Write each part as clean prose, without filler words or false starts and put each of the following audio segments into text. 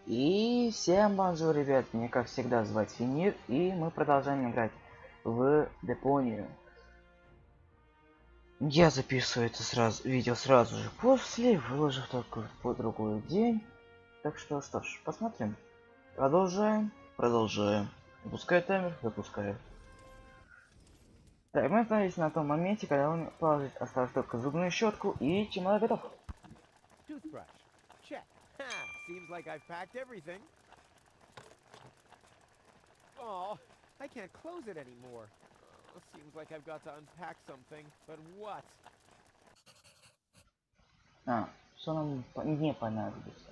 И всем бонжур, ребят, мне как всегда звать Финир, и мы продолжаем играть в Депонию. Я записываю это видео сразу же после, выложив только по другой день. Так что ж, посмотрим. Продолжаем. Выпускаю таймер, выпускаю. Так, мы остановились на том моменте, когда он положит, осталось только зубную щетку и чемодан готов. Toothbrush. Check. Ha! Seems like I've packed everything. Oh, I can't close it anymore. Seems like I've got to unpack something. But what? Что нам не понадобится?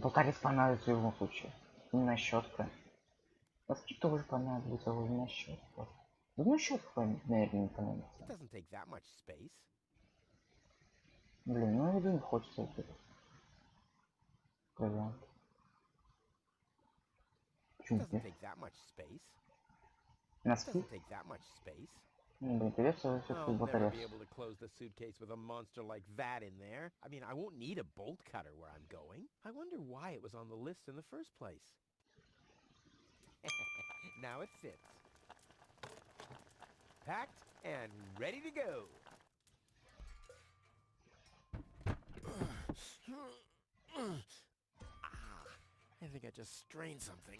Повторить понадобится в любом случае. Зубная щетка. Носки тоже понадобится, зубная щетка. Зубная щетка, наверное, не понадобится. It doesn't take that much space. Блин, ну не хочется это. Вариант. It doesn't take that much space. It Носки? doesn't take that much space. Блин, придется все-таки I'll never батарея. be able to close the suitcase with a monster like that in there. I mean, I won't need a bolt cutter where I'm going. I wonder why it was on the list in the first place. Now it fits. Packed and ready to go. I think I just strained something.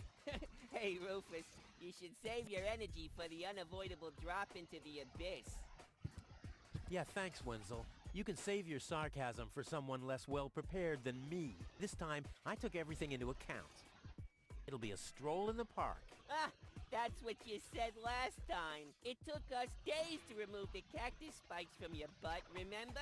Hey, Rufus, you should save your energy for the unavoidable drop into the abyss. Yeah, thanks, Wenzel. You can save your sarcasm for someone less well-prepared than me. This time, I took everything into account. It'll be a stroll in the park. Ah, that's what you said last time. It took us days to remove the cactus spikes from your butt, remember?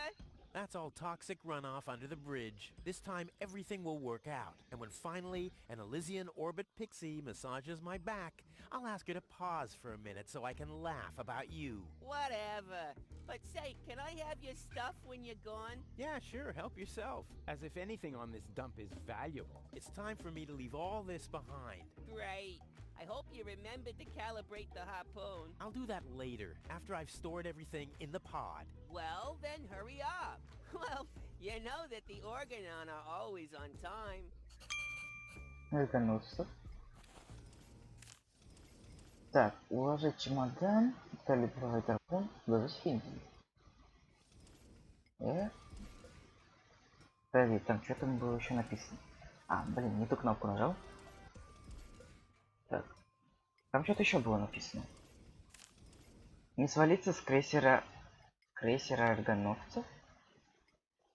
That's all toxic runoff under the bridge. This time, everything will work out. And when finally an Elysian orbit pixie massages my back, I'll ask her to pause for a minute so I can laugh about you. Whatever. But say, can I have your stuff when you're gone? Yeah, sure, help yourself. As if anything on this dump is valuable. It's time for me to leave all this behind. Great. I hope you remembered to calibrate the harpoon. I'll do that later, after I've stored everything in the pod. Well, then hurry up. Well, you know that the Organon are always on time. Вернулся. Так, уложить чемодан, калибровать гарпун, сложить финки. Проверить, там что там было еще написано. Блин, не ту кнопку нажал. Так. Там что-то еще было написано. Не свалиться с крейсера органовцев.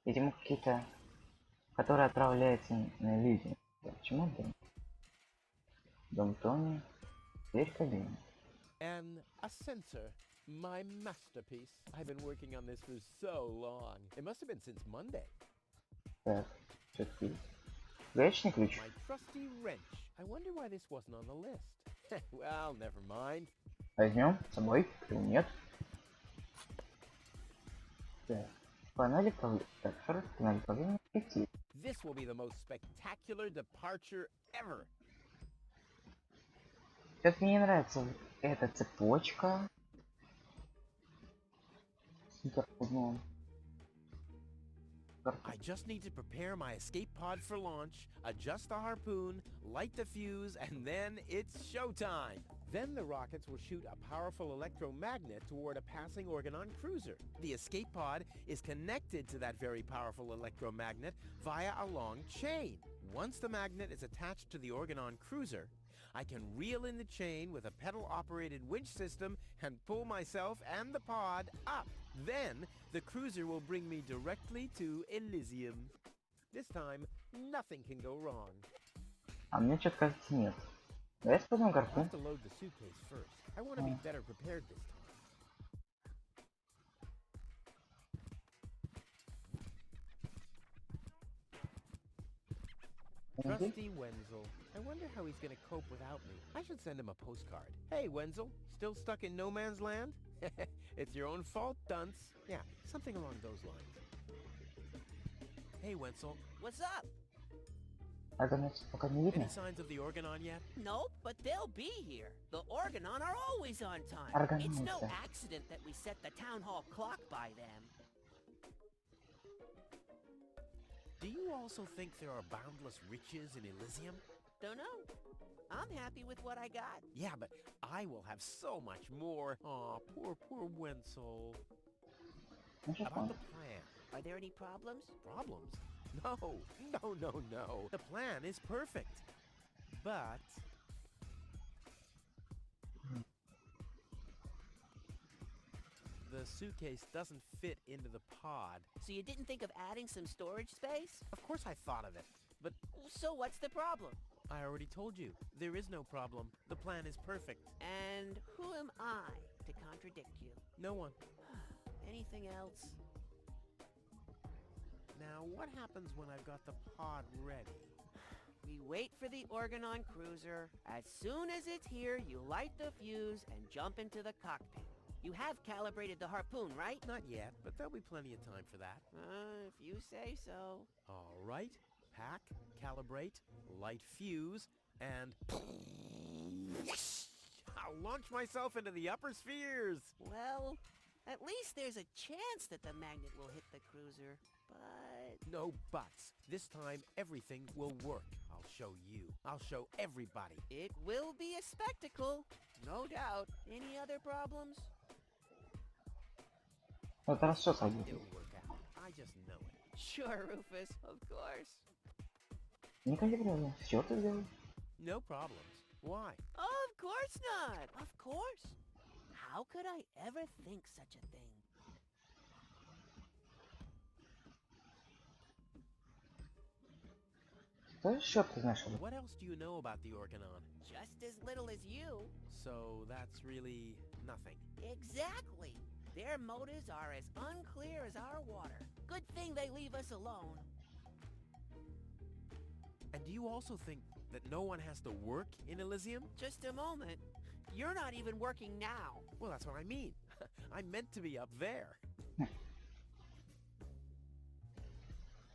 Видимо, какие-то, которые отправляются на люди. Почему, блин? Дом Тони. Дверь кабины. And a sensor. My masterpiece. I've been working on this for so long. It must have been since Monday. Так, что-то есть. Гаечный ключ. My trusty wrench. I wonder why this wasn't on the list. Well, never mind. Возьмем с собой. Почему нет? Так. Панели так, хорошо, панели управления. Идти. This will be the most spectacular departure ever. Как мне не нравится эта цепочка. I just need to prepare my escape pod for launch, adjust the harpoon, light the fuse, and then it's showtime. Then the rockets will shoot a powerful electromagnet toward a passing Organon cruiser. The escape pod is connected to that very powerful electromagnet via a long chain. Once the magnet is attached to the Organon cruiser, I can reel in the chain with a pedal-operated winch system and pull myself and the pod up. Then, the cruiser will bring me directly to Elysium. This time, nothing can go wrong. Мне что-то кажется нет. Давай используем I'll гарпун. have to load the suitcase first. I want to be better prepared this time. Trusty Wenzel. I wonder how he's gonna cope without me. I should send him a postcard. Hey, Wenzel, still stuck in no man's land? It's your own fault, dunce. Yeah, something along those lines. Hey, Wenzel, What's up? Органов пока не видно. any signs of the Organon yet? Nope, but they'll be here. The Organon are always on time. It's no Органовцы. accident that we set the town hall clock by them. Do you also think there are boundless riches in Elysium? Don't know. I'm happy with what I got. Yeah, but I will have so much more. Aw, poor Wenzel. Ну, сейчас About он. the plan. Are there any problems? Problems? No. The plan is perfect. But the suitcase doesn't fit into the pod. So you didn't think of adding some storage space? Of course I thought of it, but So what's the problem? I already told you. There is no problem. The plan is perfect. And who am I to contradict you? No one. Anything else? Now, what happens when I've got the pod ready? We wait for the Organon cruiser. As soon as it's here, you light the fuse and jump into the cockpit. You have calibrated the harpoon, right? Not yet, but there'll be plenty of time for that. If you say so. All right. Pack, calibrate, light fuse, and I'll launch myself into the upper spheres. Well, at least there's a chance that the magnet will hit the cruiser. But No buts. This time, everything will work. I'll show you. I'll show everybody. it will be a spectacle. No doubt. Any other problems? Это раз все садится. It'll work out. I just know it. Sure, Rufus. Of course. Не калибровал. Все ты сделал. No problems. Why? Of course not. Of course. How could I ever think such a thing? Что еще ты знаешь? What else do you know about the Organon? Just as little as you. So that's really nothing. Exactly. Their motives are as unclear as our water. Good thing they leave us alone. And do you also think that no one has to work in Elysium? Just a moment. You're not even working now. Well, that's what I mean. I'm meant to be up there.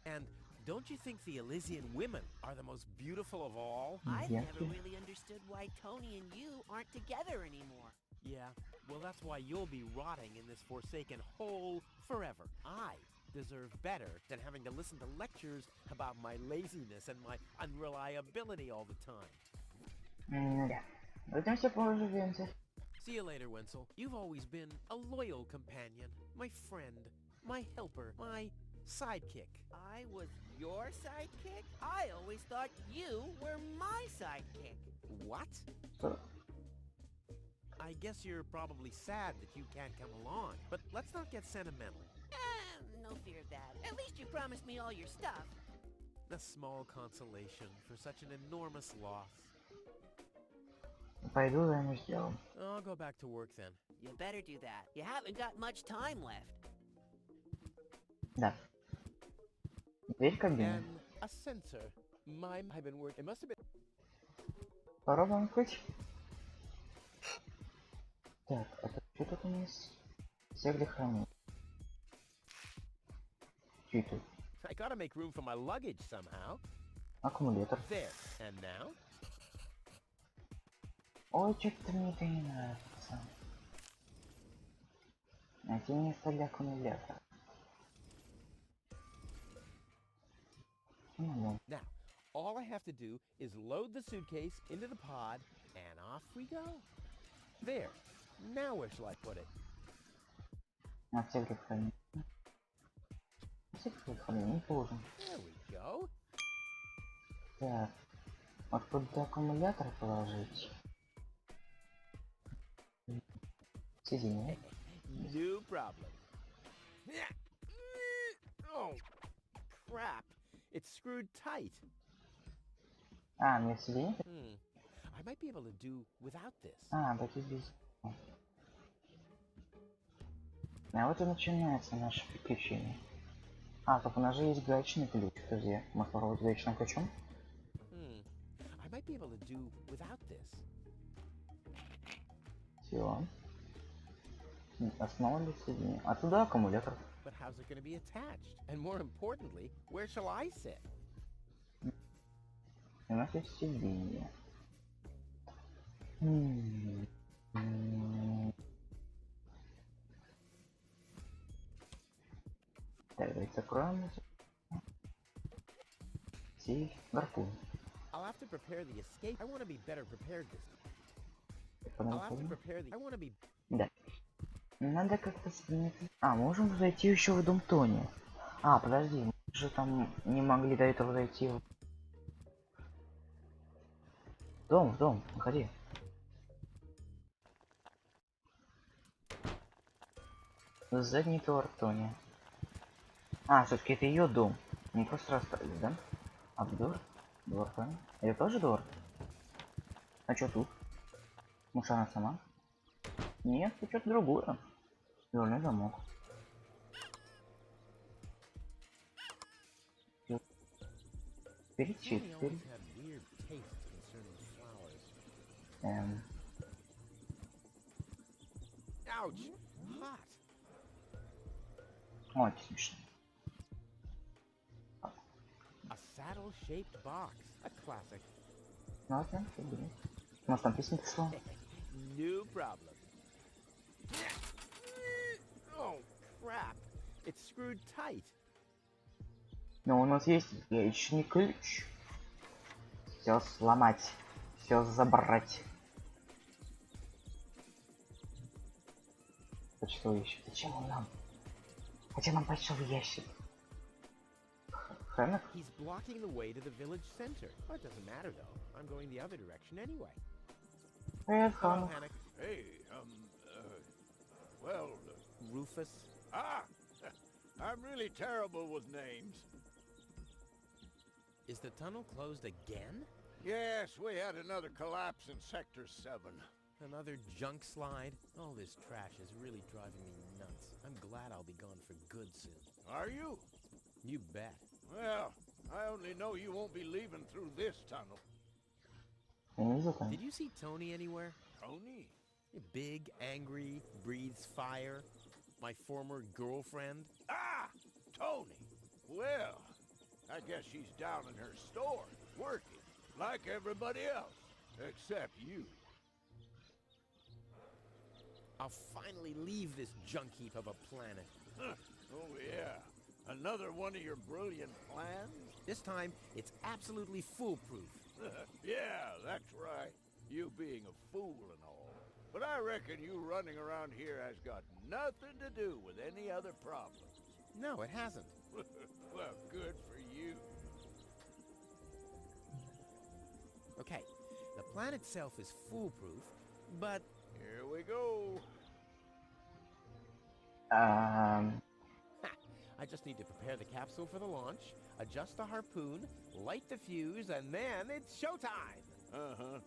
And don't you think the Elysian women are the most beautiful of all? I've Yeah. never really understood why Tony and you aren't together anymore. Yeah, well, that's why you'll be rotting in this forsaken hole forever. I deserve better than having to listen to lectures about my laziness and my unreliability all the time. Да. Увидимся позже, Вензель. See you later, Wenzel. You've always been a loyal companion, my friend, my helper, my sidekick. I was your sidekick? I always thought you were my sidekick. What? Что? I guess you're probably sad that you can't come along, but let's not get sentimental. No fear of that. At least you promised me all your stuff. A small consolation for such an enormous loss. Пойду займусь делом. I'll go back to work then. You better do that. You haven't got much time left. Да. Дверь кабины. And a sensor. I've been working. It must have been. Попробуем открыть. Так, это что тут у нас? Все где хранить. Что это? I gotta make room for my luggage somehow. Аккумулятор. There. And now? Ой, что-то мне это не нравится. Найти место для аккумулятора. Ну, Now, all I have to do is load the suitcase into the pod, and off we go. There. Now where shall I put it? на все где хранить. Все где хранить должен. There we go. Так. Вот куда аккумулятор положить? Сиденье. No problem. Oh, crap. It's screwed tight. А, мне сиденье? I might be able to do without this. А, так и здесь. А вот и начинается наше приключение. А, так у нас же есть гаечный ключ. Подожди, мы попробовать гаечным ключом? I might be able to do without this. Все. Основа для сиденья. А туда аккумулятор. But how's it going to be attached? And more importantly, where shall I sit? У нас есть сиденье. Так, давайте закроем. гарпун. I'll have to prepare the escape. I want to be better prepared this time. Понял, I'll have to понял. prepare the... I want to be... Да. Надо как-то сменить. А, можем зайти еще в дом Тони. А, подожди, мы же там не могли до этого зайти. В дом, выходи. Задний двор Тони. А, все-таки это ее дом. Мы просто расстались, да? Обдор? Двор Тони. Это тоже двор? А что тут? Может она сама? Нет, тут что-то другое. Дверной замок. Перечит, Tony always had weird tastes concerning flowers. Ouch! Hot. Ой, смешно. A saddle-shaped box. A classic. Ладно, убери. Может там песня пришло? No problem. Oh, crap. It's screwed tight. Но у нас есть вечный ключ. Все сломать, все забрать. Почтовый ящик. Зачем он нам? Зачем нам почтовый ящик? Хренок? He's blocking the way to the village center. Oh, it doesn't matter though. I'm going the other direction anyway. Привет, Hello, Ханок. Hannock. Hey, well, Rufus. I'm really terrible with names. Is the tunnel closed again? Yes, we had another collapse in Sector 7. Another junk slide? All this trash is really driving me nuts. I'm glad I'll be gone for good soon. Are you? You bet. Well, I only know you won't be leaving through this tunnel. Я не видел там. Did you see Tony anywhere? Tony? Big, angry, breathes fire. My former girlfriend. Ah! Tony! Well, I guess she's down in her store, working, like everybody else, except you. I'll finally leave this junk heap of a planet. Oh, yeah. Another one of your brilliant plans? This time, it's absolutely foolproof. Yeah, that's right. You being a fool and all. But I reckon you running around here has got nothing to do with any other problems. No, it hasn't. Well, good for you. Okay, the plan itself is foolproof, but... Here we go. Ha! I just need to prepare the capsule for the launch, adjust the harpoon, light the fuse, and then it's showtime! Uh-huh.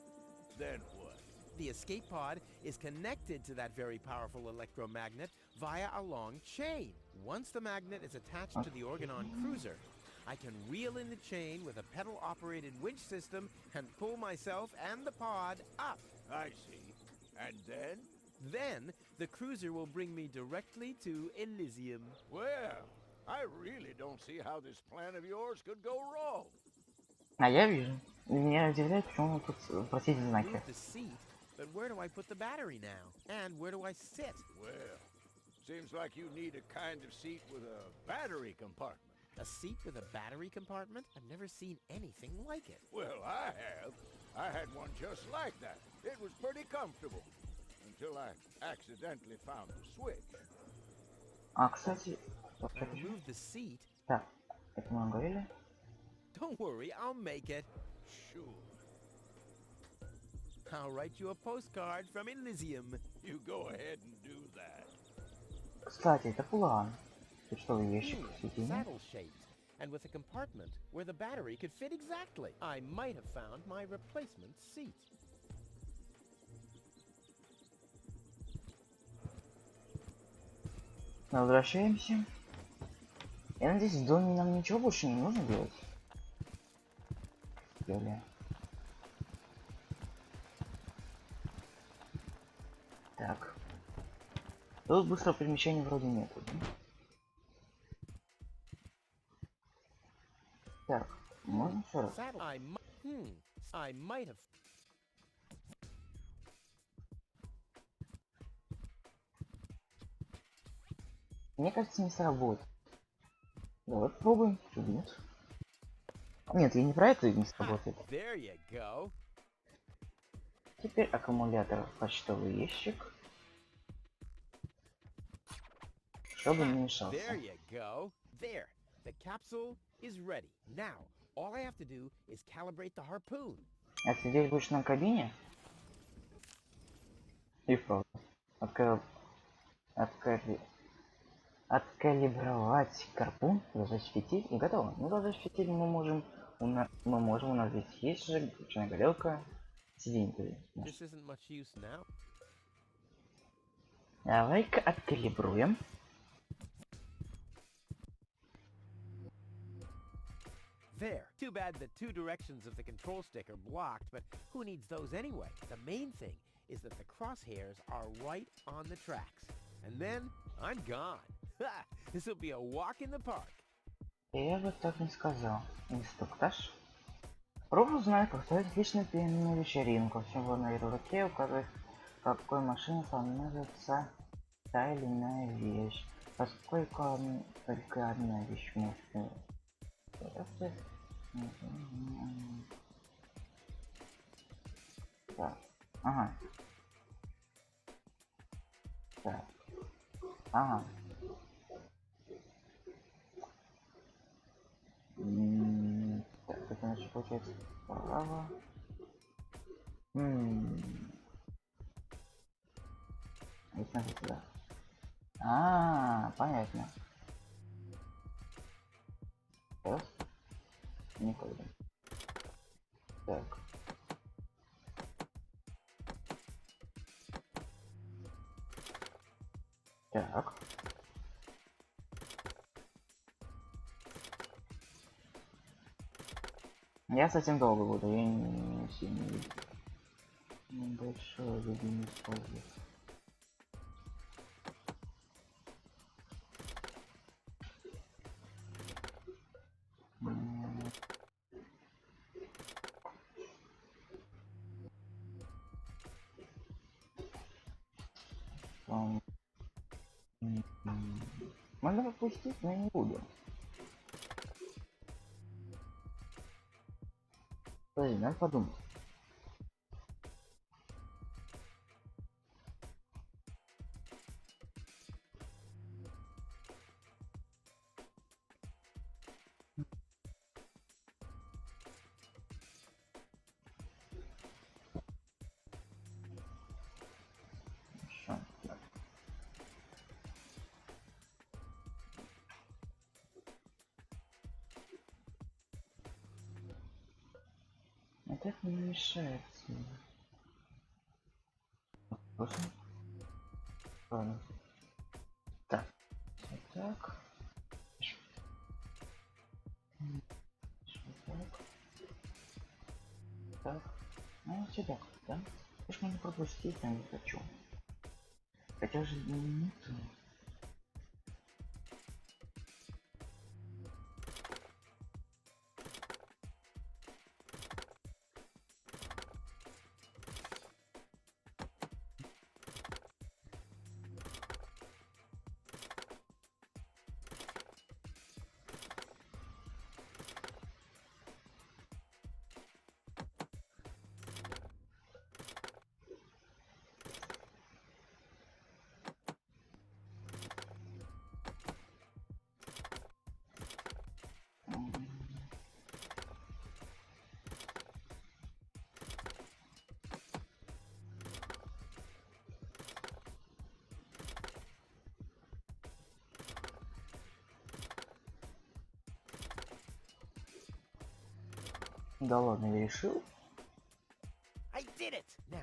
Then what? The escape pod is connected to that very powerful electromagnet via a long chain. Once the magnet is attached to the Organon cruiser, I can reel in the chain with a pedal-operated winch system and pull myself and the pod up. I see. And then? Then, the cruiser will bring me directly to Elysium. Well, I really don't see how this plan of yours could go wrong. А я вижу. Меня удивляет, почему тут просить знаки. Move the seat, but where do I put the battery now? And where do I sit? Well, seems like you need a kind of seat with a battery compartment. A seat with a battery compartment? I've never seen anything like it. Well, I have. I had one just like that. It was pretty comfortable. Until I accidentally found the switch. А, кстати, Move the seat? так, это мы говорили. Don't worry, I'll make it. Sure. I'll write you a postcard from Elysium. You go ahead and do that. Кстати, это план. Почтовый ящик. Saddle-shaped, and with a compartment where the battery could fit exactly. I might have found my replacement seat. Возвращаемся. Я надеюсь, в доме нам ничего больше не нужно делать. Сделали. Так. Тут быстрого перемещения вроде нету. Да? Так, можно еще раз? I might have... Мне кажется, не сработает. Давай попробуем. Что будет? Нет, я не про это не Ha, сработает. there you go. Теперь аккумулятор в почтовый ящик, чтобы Ha, не there мешался. you go. There. The capsule is ready. Now, all I have to do is calibrate the harpoon. А ты здесь будешь на кабине? И правда. Отка- откали- Откалибровать гарпун, зажечь фитиль и готово. Ну, зажечь фитиль мы можем. У нас здесь есть же включена горелка. Сиденье. This isn't much use now. Давай-ка откалибруем. There. Too bad the two directions of the control stick are blocked, but who needs those anyway? The main thing is that the crosshairs are right on the tracks. And then I'm gone. Ha! This'll be a walk in the park. Я бы так не сказал. Инструктаж. Пробу знает, как ставить отличную пенную вечеринку. Всего на ярлыке указывает, в какой машине становится та или иная вещь. Поскольку только одна вещь может... Так. Ага. Так. Ага. Так, это значит получается справа. И смотри сюда. Понятно. Раз. Никогда. Так. Так. Я совсем долго буду, я не сильно небольшое видение использую. Можно пропустить, но я не буду. Подожди, надо подумать. Хорошо. Это не мешает. Просто. Ладно. Так. Вот так. Так. Так. Ну, все так, да? Уж можно пропустить, я не хочу. Хотя уже минуту. Да ладно, я решил. I did it! Now,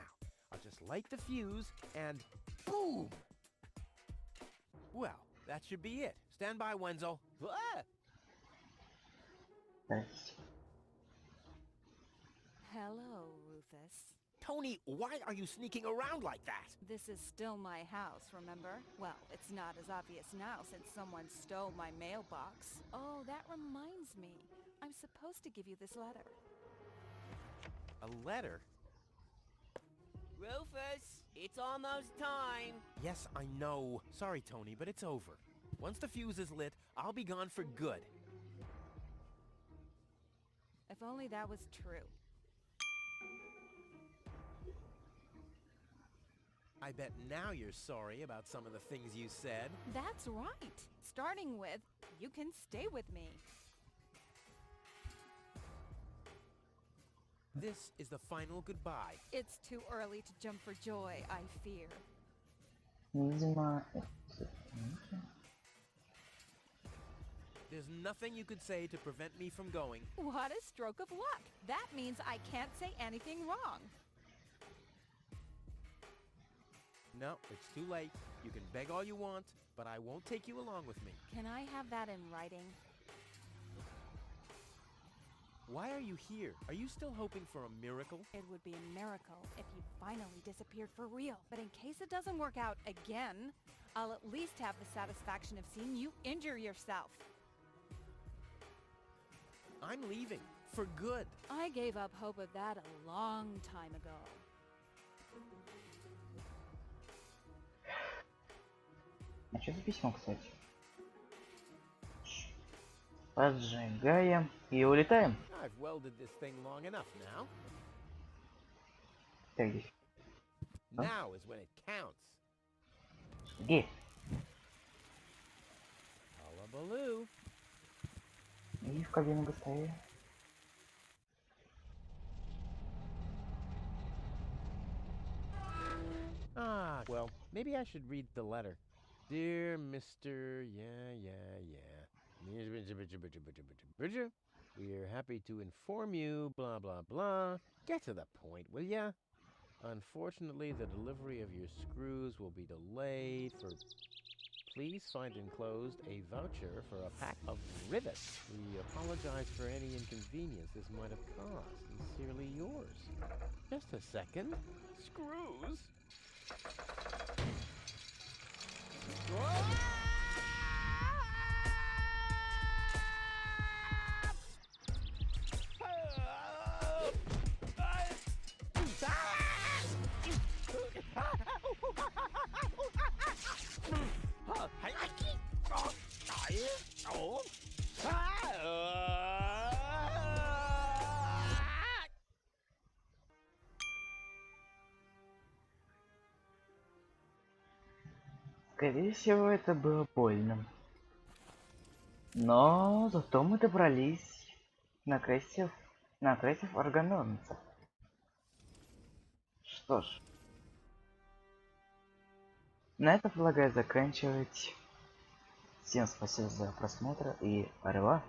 I'll just light the fuse and boom! Well, that should be it. Stand by, Wenzel. Ah! Здрасте. Hello, Rufus. Tony, why are you sneaking around like that? This is still my house, remember? Well, it's not as obvious now since someone stole my mailbox. Oh, that reminds me. I'm supposed to give you this letter. A letter? Rufus, it's almost time. Yes, I know. Sorry, Tony, but it's over. Once the fuse is lit, I'll be gone for good. If only that was true. I bet now you're sorry about some of the things you said. That's right. Starting with, you can stay with me. This is the final goodbye. It's too early to jump for joy, I fear. Видимо, There's nothing you could say to prevent me from going. What a stroke of luck. That means I can't say anything wrong. No, it's too late. You can beg all you want, but I won't take you along with me. Can I have that in writing? Why are you here? Are you still hoping for a miracle? It would be a miracle if you finally disappeared for real. But in case it doesn't work out again, I'll at least have the satisfaction of seeing you injure yourself. I'm leaving. For good. I gave up hope of that a long time ago. А что за письмо, кстати? Поджигаем и улетаем. I've welded this thing long enough now. Так, здесь. Now is when it counts. Где? Hullabaloo. И в кабину быстрее. Ah, well, maybe I should read the letter. Dear Mr. We are happy to inform you, blah, blah, blah. Get to the point, will ya? Unfortunately, the delivery of your screws will be delayed for... Please find enclosed a voucher for a pack of rivets. We apologize for any inconvenience this might have caused. Sincerely yours. Just a second. Screws? Скорее всего, это было больно. Но зато мы добрались на красив органонца. Что ж, на этом предлагаю заканчивать. Всем спасибо за просмотр и арва.